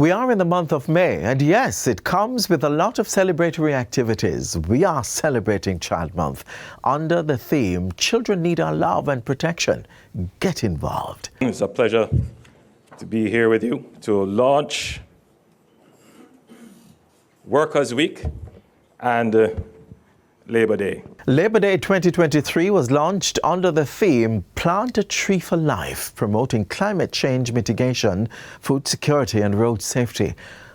We are in the month of May, and yes, it comes with a lot of celebratory activities. We are celebrating Child Month under the theme, Children Need Our Love and Protection. Get involved. It's a pleasure to be here with you to launch Workers' Week and Labor Day. Labor Day 2023 was launched under the theme Plant a Tree for Life, promoting climate change mitigation, food security and road safety.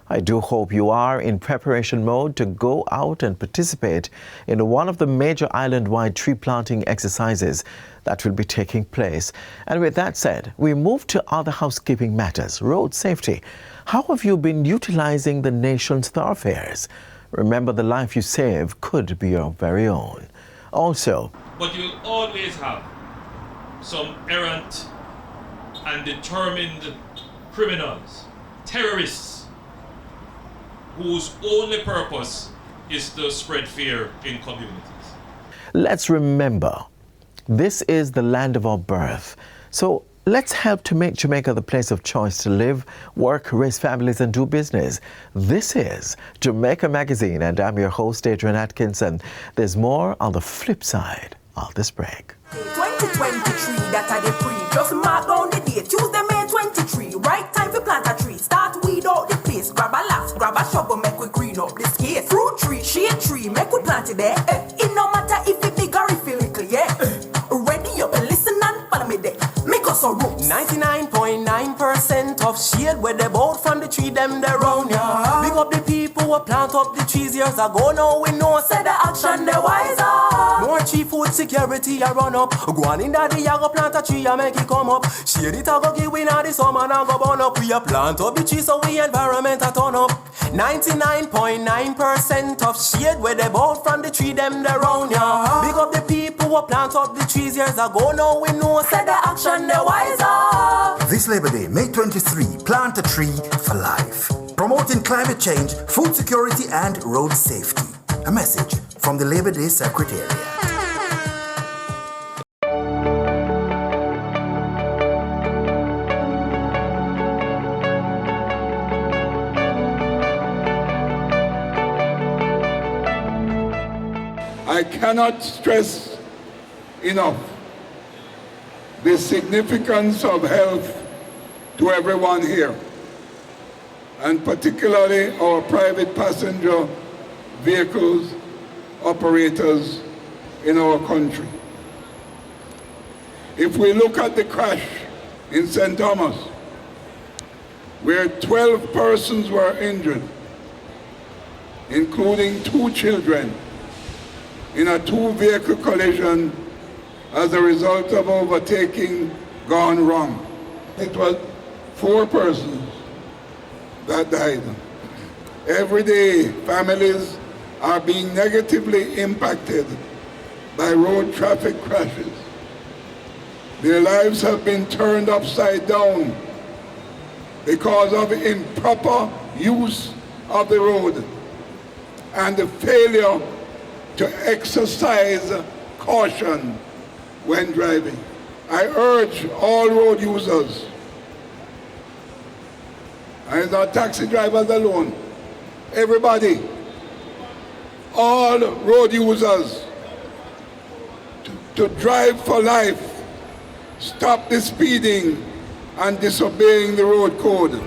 I do hope you are in preparation mode to go out and participate in one of the major island-wide tree planting exercises that will be taking place. And with that said, we move to other housekeeping matters, road safety. How have you been utilizing the nation's thoroughfares? Remember, the life you save could be your very own. Also, but you'll always have some errant and determined criminals, terrorists, whose only purpose is to spread fear in communities. Let's remember, this is the land of our birth. So let's help to make Jamaica the place of choice to live, work, raise families and do business. This is Jamaica Magazine, and I'm your host, Adrian Atkinson. There's more on the flip side of this break. 2023, that are the free. Just mark down the date, Tuesday, May 23. Right time for plant a tree. Start weed out the place. Grab a lax, grab a shovel, make we green up this case. Fruit tree, shade tree, make we plant it there. It no matter if it big or if it little, yeah. Ready up and listen and follow me there. 99.9% of shade where they bought from the tree, them they round ya. Big up the people who plant up the trees years ago. Now we know, say the action they wiser. More tree food security a run up. Go on in that day, I go plant a tree and make it come up. Shade it a go give we now the summer and go burn up. We a plant up the tree so we environment a turn up. 99.9% of shade where they bought from the tree, them they round ya. Big up the people who plant up the trees years ago. Now we know, say the action they wiser. This Labor Day, May 23, plant a tree for life. Promoting climate change, food security and road safety. A message from the Labor Day Secretariat. I cannot stress enough the significance of health to everyone here, and particularly our private passenger vehicles operators in our country. If we look at the crash in St. Thomas, where 12 persons were injured, including 2 children, in a 2-vehicle collision as a result of overtaking gone wrong. It was 4 persons that died. Every day, families are being negatively impacted by road traffic crashes. Their lives have been turned upside down because of improper use of the road and the failure to exercise caution when driving. I urge all road users, and it's not taxi drivers alone, everybody, all road users, to drive for life, stop the speeding and disobeying the road code.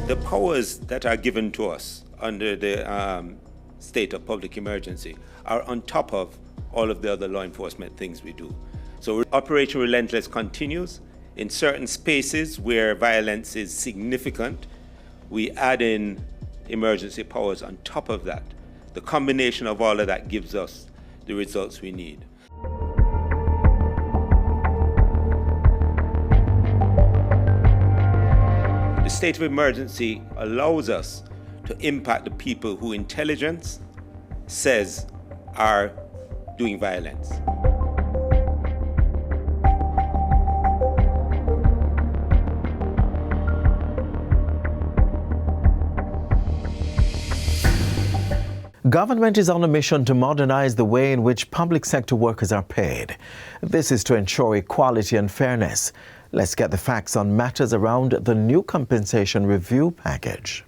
The powers that are given to us under the state of public emergency are on top of all of the other law enforcement things we do. So Operation Relentless continues. In certain spaces where violence is significant, we add in emergency powers on top of that. The combination of all of that gives us the results we need. The state of emergency allows us to impact the people who intelligence says are doing violence. Government is on a mission to modernize the way in which public sector workers are paid. This is to ensure equality and fairness. Let's get the facts on matters around the new compensation review package.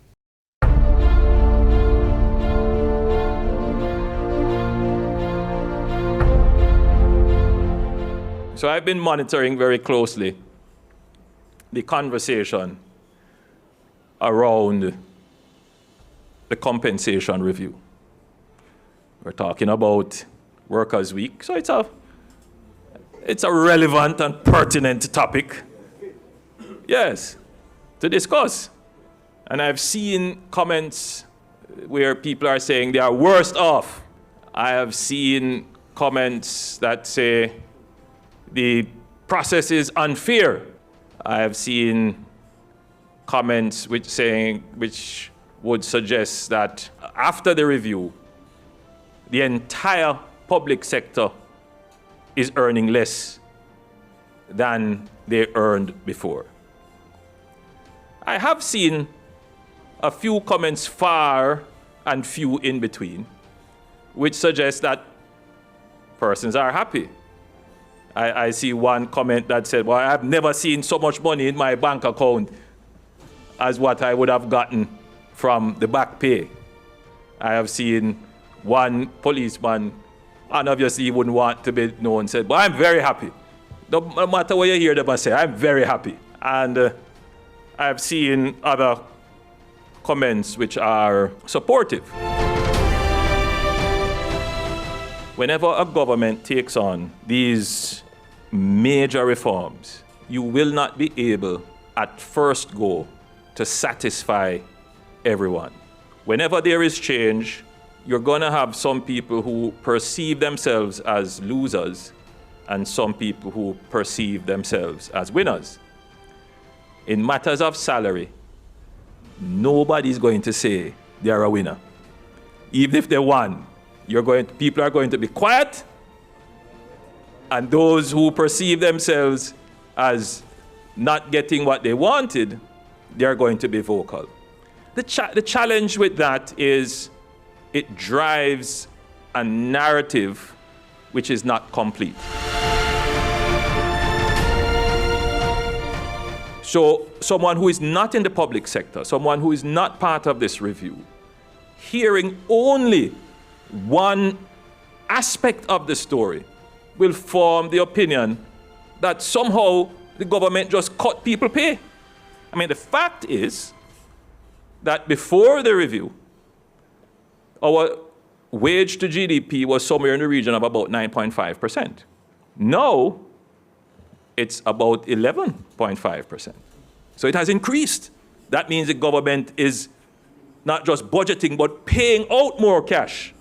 So I've been monitoring very closely the conversation around the compensation review. We're talking about Workers' Week, so it's a relevant and pertinent topic, yes, to discuss. And I've seen comments where people are saying they are worse off. I have seen comments that say the process is unfair. I have seen comments which would suggest that after the review, the entire public sector is earning less than they earned before. I have seen a few comments far and few in between, which suggest that persons are happy. I see one comment that said, well, I've never seen so much money in my bank account as what I would have gotten from the back pay. I have seen one policeman, and obviously he wouldn't want to be known, said, well, I'm very happy. No matter what you hear them say, I'm very happy. And I've seen other comments which are supportive. Whenever a government takes on these major reforms, you will not be able at first go to satisfy everyone. Whenever there is change, you're going to have some people who perceive themselves as losers and some people who perceive themselves as winners. In matters of salary, nobody's going to say they're a winner. Even if they won, people are going to be quiet, and those who perceive themselves as not getting what they wanted, they're going to be vocal. The challenge with that is it drives a narrative which is not complete. So someone who is not in the public sector, someone who is not part of this review, hearing only one aspect of the story will form the opinion that somehow the government just cut people pay. I mean, the fact is that before the review, our wage to GDP was somewhere in the region of about 9.5%. Now, it's about 11.5%. So it has increased. That means the government is not just budgeting, but paying out more cash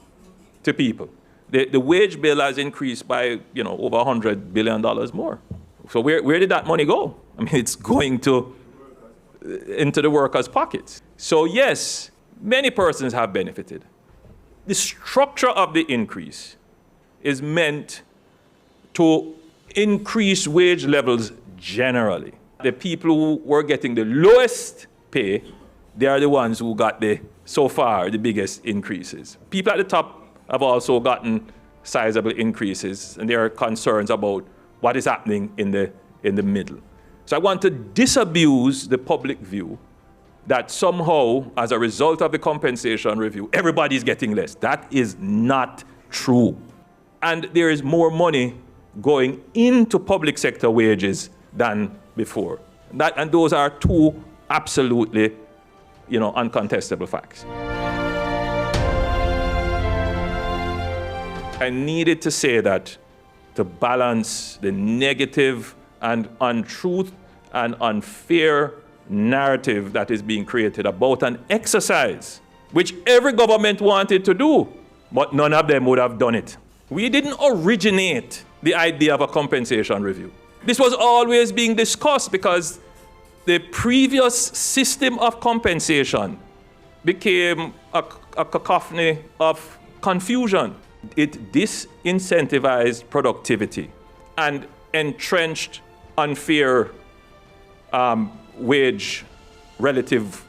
to people. The wage bill has increased by, over $100 billion more. So where did that money go? I mean, it's going into the workers' pockets. So yes, many persons have benefited. The structure of the increase is meant to increase wage levels generally. The people who were getting the lowest pay, they are the ones who got so far the biggest increases. People at the top have also gotten sizable increases, and there are concerns about what is happening in the middle. So I want to disabuse the public view that somehow, as a result of the compensation review, everybody's getting less. That is not true. And there is more money going into public sector wages than before. And those are two absolutely, uncontestable facts. I needed to say that to balance the negative and untruth and unfair narrative that is being created about an exercise which every government wanted to do, but none of them would have done it. We didn't originate the idea of a compensation review. This was always being discussed because the previous system of compensation became a cacophony of confusion. It disincentivized productivity and entrenched unfair wage relative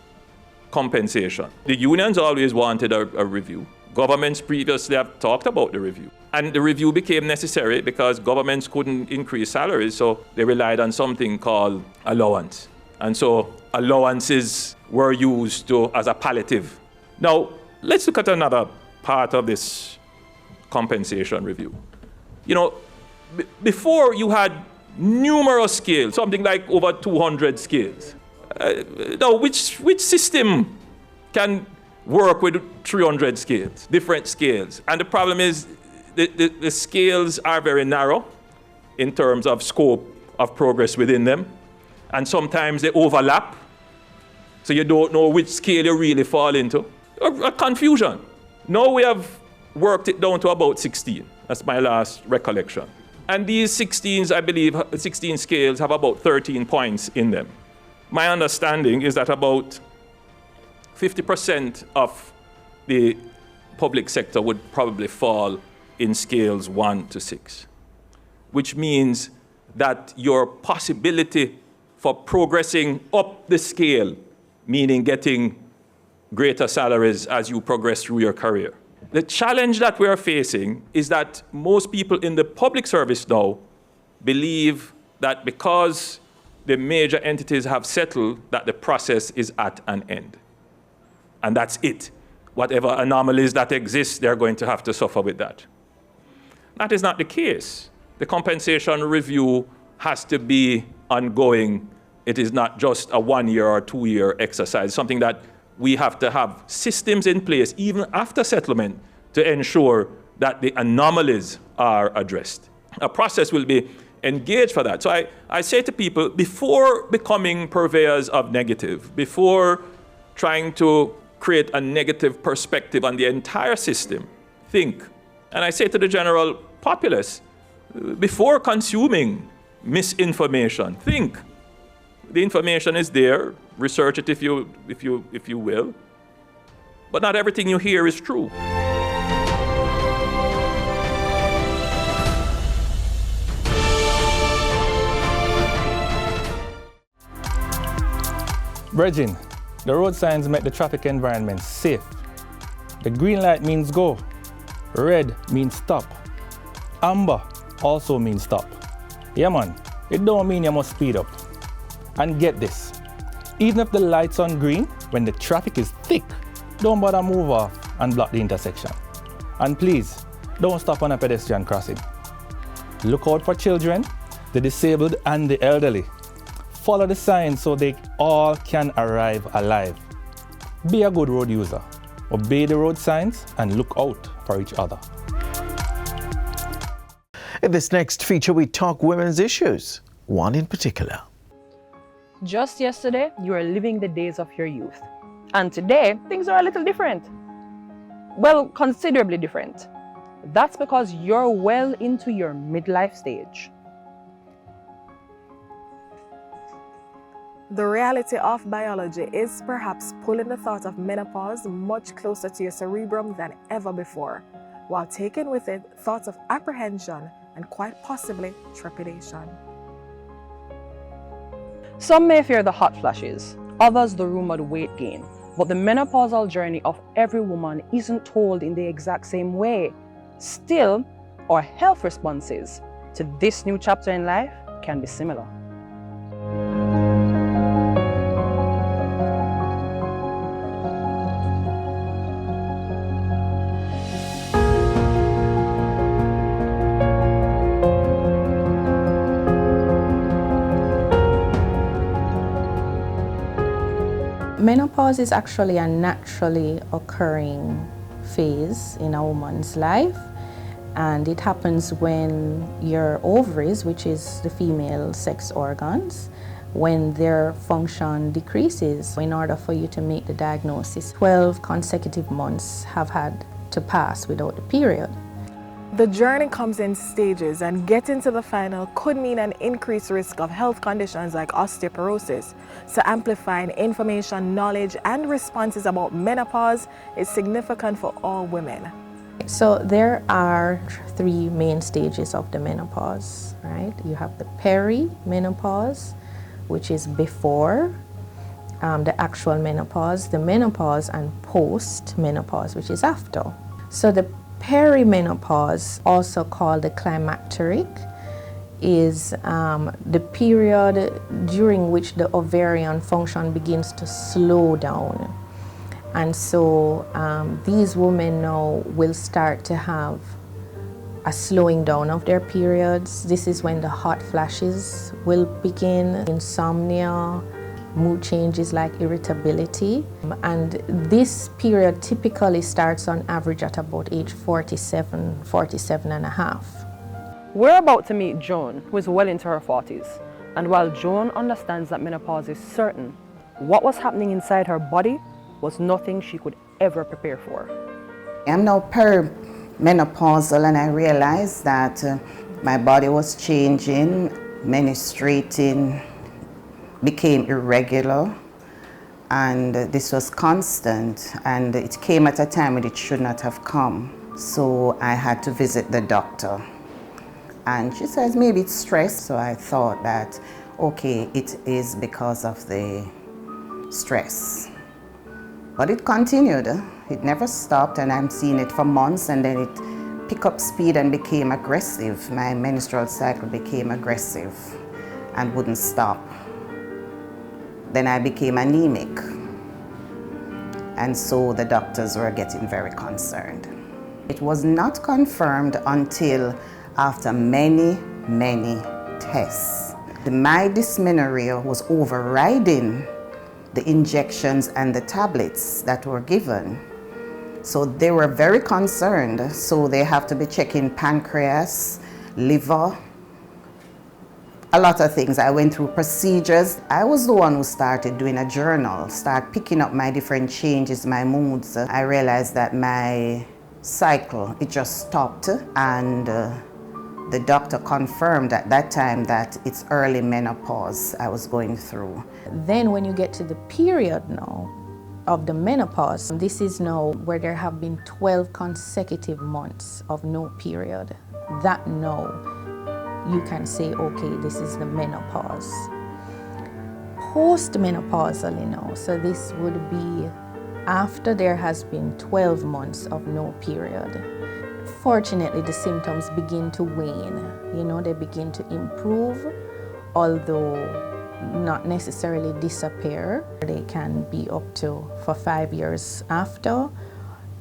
compensation. The unions always wanted a review. Governments previously have talked about the review. And the review became necessary because governments couldn't increase salaries, so they relied on something called allowance. And so allowances were used as a palliative. Now, let's look at another part of this compensation review. You know, before you had numerous scales, something like over 200 scales. Now, which system can work with 300 scales, different scales? And the problem is the scales are very narrow in terms of scope of progress within them. And sometimes they overlap, so you don't know which scale you really fall into. A confusion. Now we have worked it down to about 16. That's my last recollection. And these 16s, I believe, 16 scales have about 13 points in them. My understanding is that about 50% of the public sector would probably fall in scales 1 to 6, which means that your possibility for progressing up the scale, meaning getting greater salaries as you progress through your career. The challenge that we are facing is that most people in the public service now believe that because the major entities have settled, that the process is at an end. And that's it. Whatever anomalies that exist, they're going to have to suffer with that. That is not the case. The compensation review has to be ongoing. It is not just a 1-year or 2-year exercise, something that we have to have systems in place, even after settlement, to ensure that the anomalies are addressed. A process will be engaged for that. So I say to people, before becoming purveyors of negative, before trying to create a negative perspective on the entire system, think. And I say to the general populace, before consuming misinformation, think. The information is there. Research it if you will. But not everything you hear is true. Brethren, the road signs make the traffic environment safe. The green light means go. Red means stop. Amber also means stop. Yeah man, it don't mean you must speed up. And get this, even if the light's on green, when the traffic is thick, don't bother move off and block the intersection. And please, don't stop on a pedestrian crossing. Look out for children, the disabled and the elderly. Follow the signs so they all can arrive alive. Be a good road user. Obey the road signs and look out for each other. In this next feature, we talk women's issues, one in particular. Just yesterday, you were living the days of your youth. And today, things are a little different. Well, considerably different. That's because you're well into your midlife stage. The reality of biology is perhaps pulling the thought of menopause much closer to your cerebrum than ever before, while taking with it thoughts of apprehension and quite possibly trepidation. Some may fear the hot flashes, others the rumored weight gain, but the menopausal journey of every woman isn't told in the exact same way. Still, our health responses to this new chapter in life can be similar. Menopause is actually a naturally occurring phase in a woman's life, and it happens when your ovaries, which is the female sex organs, when their function decreases. In order for you to make the diagnosis, 12 consecutive months have had to pass without the period. The journey comes in stages, and getting to the final could mean an increased risk of health conditions like osteoporosis. So amplifying information, knowledge, and responses about menopause is significant for all women. So there are 3 main stages of the menopause, right? You have the perimenopause, which is before the actual menopause, the menopause, and post-menopause, which is after. So the perimenopause, also called the climacteric, is the period during which the ovarian function begins to slow down. And so these women now will start to have a slowing down of their periods. This is when the hot flashes will begin, insomnia, mood changes like irritability. And this period typically starts on average at about age 47 and a half. We're about to meet Joan, who is well into her 40s. And while Joan understands that menopause is certain, what was happening inside her body was nothing she could ever prepare for. I'm now perimenopausal, and I realized that my body was changing, menstruating became irregular, and this was constant, and it came at a time when it should not have come. So I had to visit the doctor. And she says, maybe it's stress. So I thought that, okay, it is because of the stress. But it continued. It never stopped, and I'm seeing it for months, and then it picked up speed and became aggressive. My menstrual cycle became aggressive and wouldn't stop. Then I became anemic. And so the doctors were getting very concerned. It was not confirmed until after many, many tests. My dysmenorrhea was overriding the injections and the tablets that were given. So they were very concerned. So they have to be checking pancreas, liver, a lot of things. I went through procedures. I was the one who started doing a journal, start picking up my different changes, my moods. I realized that my cycle, it just stopped, and the doctor confirmed at that time that it's early menopause I was going through. Then when you get to the period now of the menopause, this is now where there have been 12 consecutive months of no period. That now you can say, okay, this is the menopause. Postmenopausally now, so this would be after there has been 12 months of no period. Fortunately, the symptoms begin to wane. They begin to improve, although not necessarily disappear. They can be up to for 5 years after,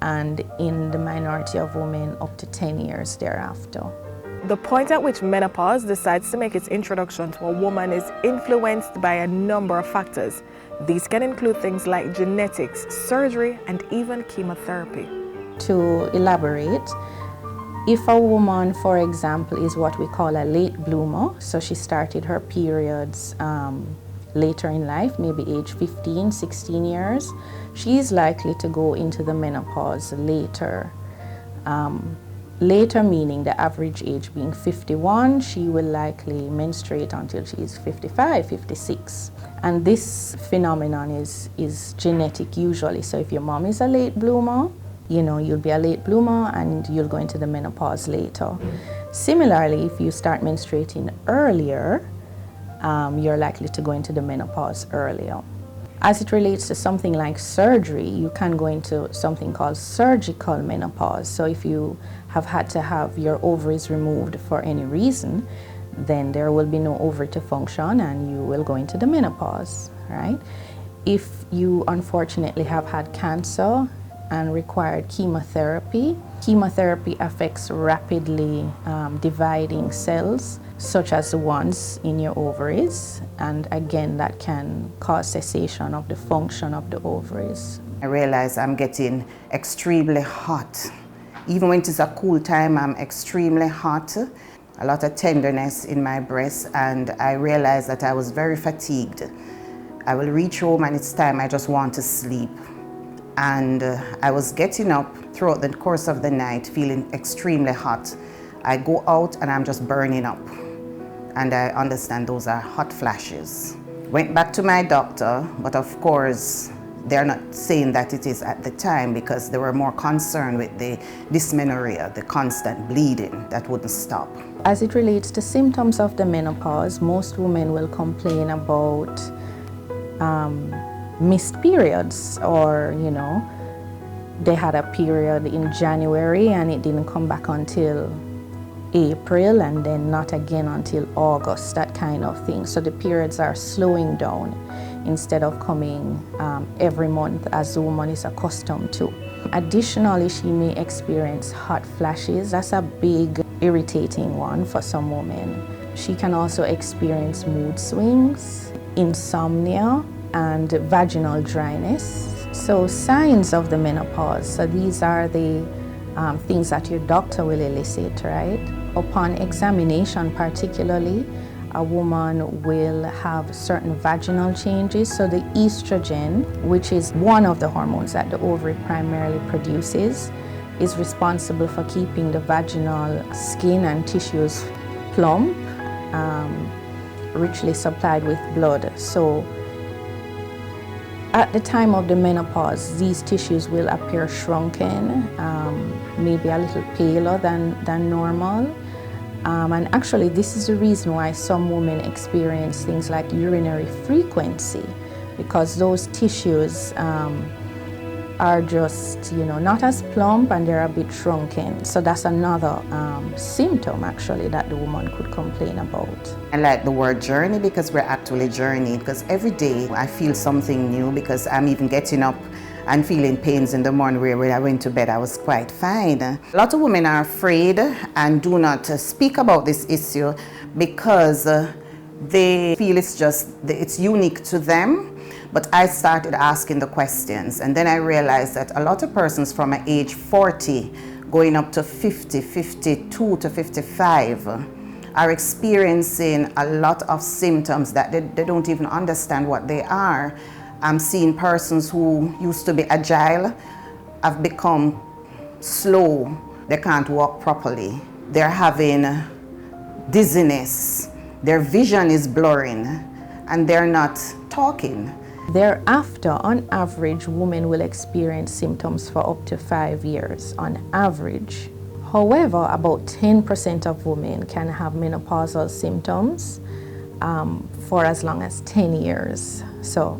and in the minority of women, up to 10 years thereafter. The point at which menopause decides to make its introduction to a woman is influenced by a number of factors. These can include things like genetics, surgery, and even chemotherapy. To elaborate, if a woman, for example, is what we call a late bloomer, so she started her periods later in life, maybe age 15, 16 years, she is likely to go into the menopause later. Later meaning the average age being 51, she will likely menstruate until she is 55, 56. And this phenomenon is genetic usually. So if your mom is a late bloomer, you'll be a late bloomer and you'll go into the menopause later. Similarly, if you start menstruating earlier, you're likely to go into the menopause earlier. As it relates to something like surgery, you can go into something called surgical menopause. So if you have had to have your ovaries removed for any reason, then there will be no ovary to function and you will go into the menopause, right? If you unfortunately have had cancer and required chemotherapy, chemotherapy affects rapidly dividing cells, such as the ones in your ovaries, and again that can cause cessation of the function of the ovaries. I realize I'm getting extremely hot. Even when it is a cool time, I'm extremely hot. A lot of tenderness in my breast, and I realized that I was very fatigued. I will reach home and it's time I just want to sleep. And I was getting up throughout the course of the night feeling extremely hot. I go out and I'm just burning up. And I understand those are hot flashes. Went back to my doctor, but of course, they're not saying that it is at the time because they were more concerned with the dysmenorrhea, the constant bleeding that wouldn't stop. As it relates to symptoms of the menopause, most women will complain about missed periods or, they had a period in January and it didn't come back until April, and then not again until August, that kind of thing. So the periods are slowing down instead of coming every month as the woman is accustomed to. Additionally, she may experience hot flashes. That's a big irritating one for some women. She can also experience mood swings, insomnia, and vaginal dryness. So signs of the menopause. So these are the things that your doctor will elicit, right? Upon examination particularly, a woman will have certain vaginal changes. So the estrogen, which is one of the hormones that the ovary primarily produces, is responsible for keeping the vaginal skin and tissues plump, richly supplied with blood. So at the time of the menopause, these tissues will appear shrunken, maybe a little paler than normal. And actually, this is the reason why some women experience things like urinary frequency, because those tissues are just, not as plump and they're a bit shrunken. So that's another symptom, actually, that the woman could complain about. I like the word journey because we're actually journeying, because every day I feel something new, because I'm even getting up and feeling pains in the morning where when I went to bed I was quite fine. A lot of women are afraid and do not speak about this issue because they feel it's unique to them. But I started asking the questions, and then I realized that a lot of persons from age 40 going up to 50, 52 to 55 are experiencing a lot of symptoms that they don't even understand what they are. I'm seeing persons who used to be agile have become slow. They can't walk properly. They're having dizziness. Their vision is blurring, and they're not talking. Thereafter, on average, women will experience symptoms for up to 5 years on average. However, about 10% of women can have menopausal symptoms for as long as 10 years. So,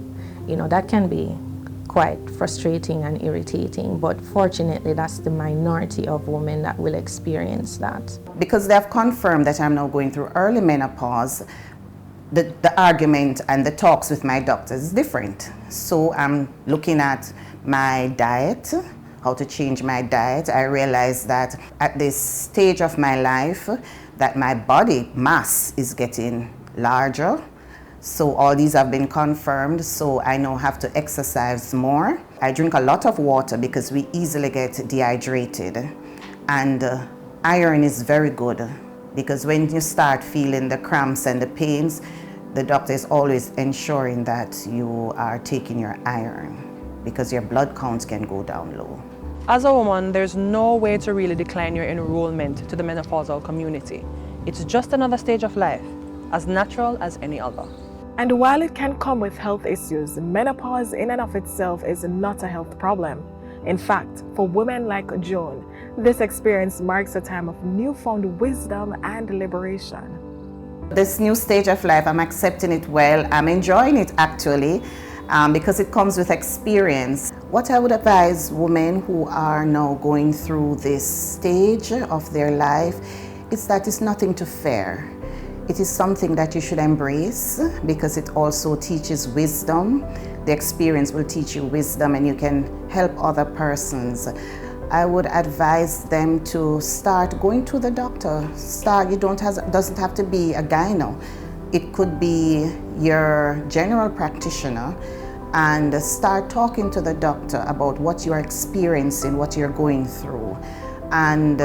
that can be quite frustrating and irritating, but fortunately, that's the minority of women that will experience that. Because they've confirmed that I'm now going through early menopause, the argument and the talks with my doctor is different. So I'm looking at my diet, how to change my diet. I realized that at this stage of my life that my body mass is getting larger. So all these have been confirmed, so I now have to exercise more. I drink a lot of water because we easily get dehydrated. And iron is very good, because when you start feeling the cramps and the pains, the doctor is always ensuring that you are taking your iron, because your blood counts can go down low. As a woman, there's no way to really decline your enrollment to the menopausal community. It's just another stage of life, as natural as any other. And while it can come with health issues, menopause in and of itself is not a health problem. In fact, for women like Joan, this experience marks a time of newfound wisdom and liberation. This new stage of life, I'm accepting it well. I'm enjoying it actually, because it comes with experience. What I would advise women who are now going through this stage of their life is that it's nothing to fear. It is something that you should embrace, because it also teaches wisdom. The experience will teach you wisdom, and you can help other persons. I would advise them to start going to the doctor. Doesn't have to be a gyno. It could be your general practitioner, and start talking to the doctor about what you are experiencing, what you're going through, and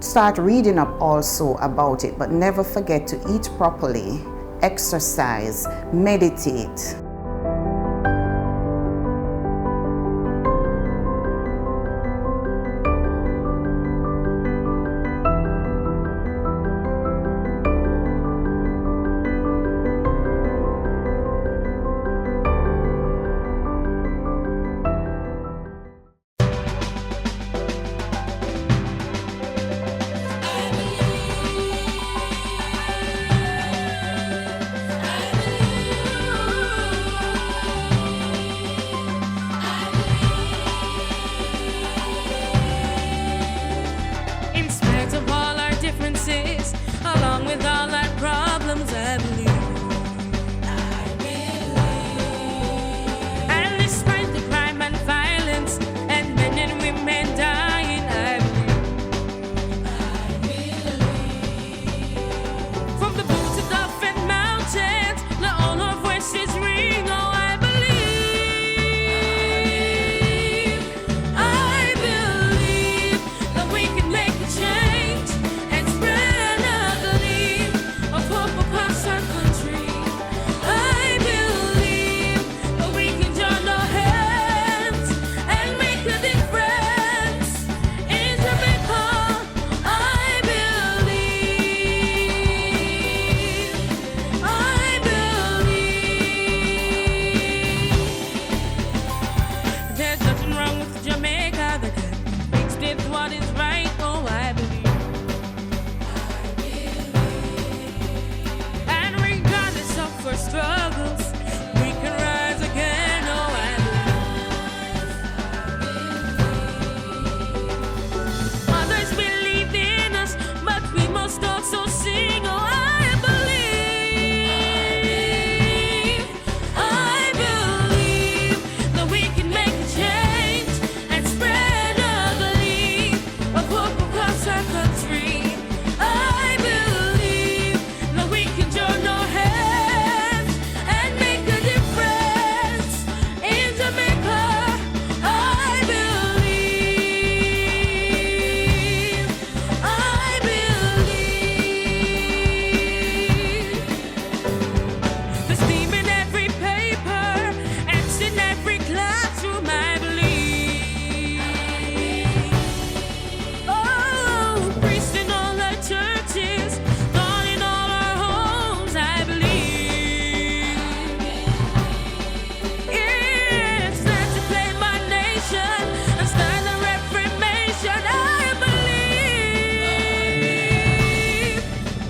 start reading up also about it. But never forget to eat properly, exercise, meditate. struggles, we can rise again. Oh, others believe in us, but we must also sing. Oh, I believe that we can make a change and spread a belief of hope across our country. I believe that we can join our hands and make a difference in Jamaica. I believe the steam in every paper, ants in every classroom. I believe. Oh, priests in all our churches, God in all our homes. I believe. It's time to claim our nation and start the Reformation.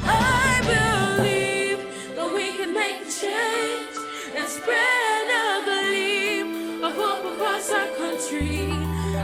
I believe that we can make a change and spread a belief of hope across our country.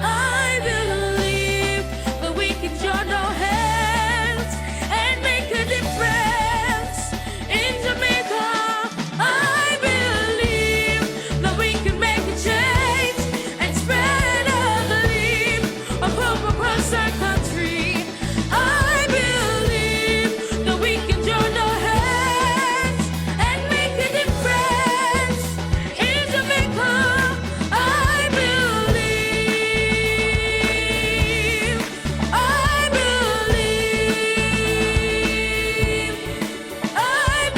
I believe that we can join our hands and make a difference in Jamaica. I believe that we can make a change and spread a belief of hope across our country. I believe that we can join our hands and make a difference in Jamaica. I believe, I believe, I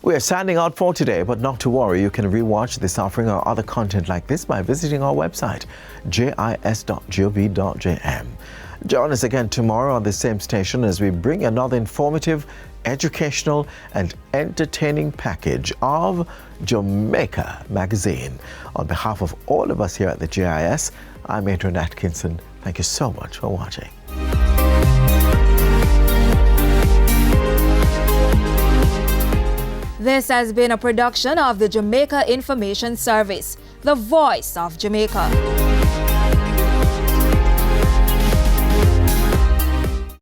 We are signing out for today, but not to worry. You can rewatch this offering or other content like this by visiting our website, jis.gov.jm. Join us again tomorrow on the same station as we bring another informative, educational and entertaining package of Jamaica Magazine. On behalf of all of us here at the JIS, I'm Adrian Atkinson. Thank you so much for watching. This has been a production of the Jamaica Information Service, the voice of Jamaica.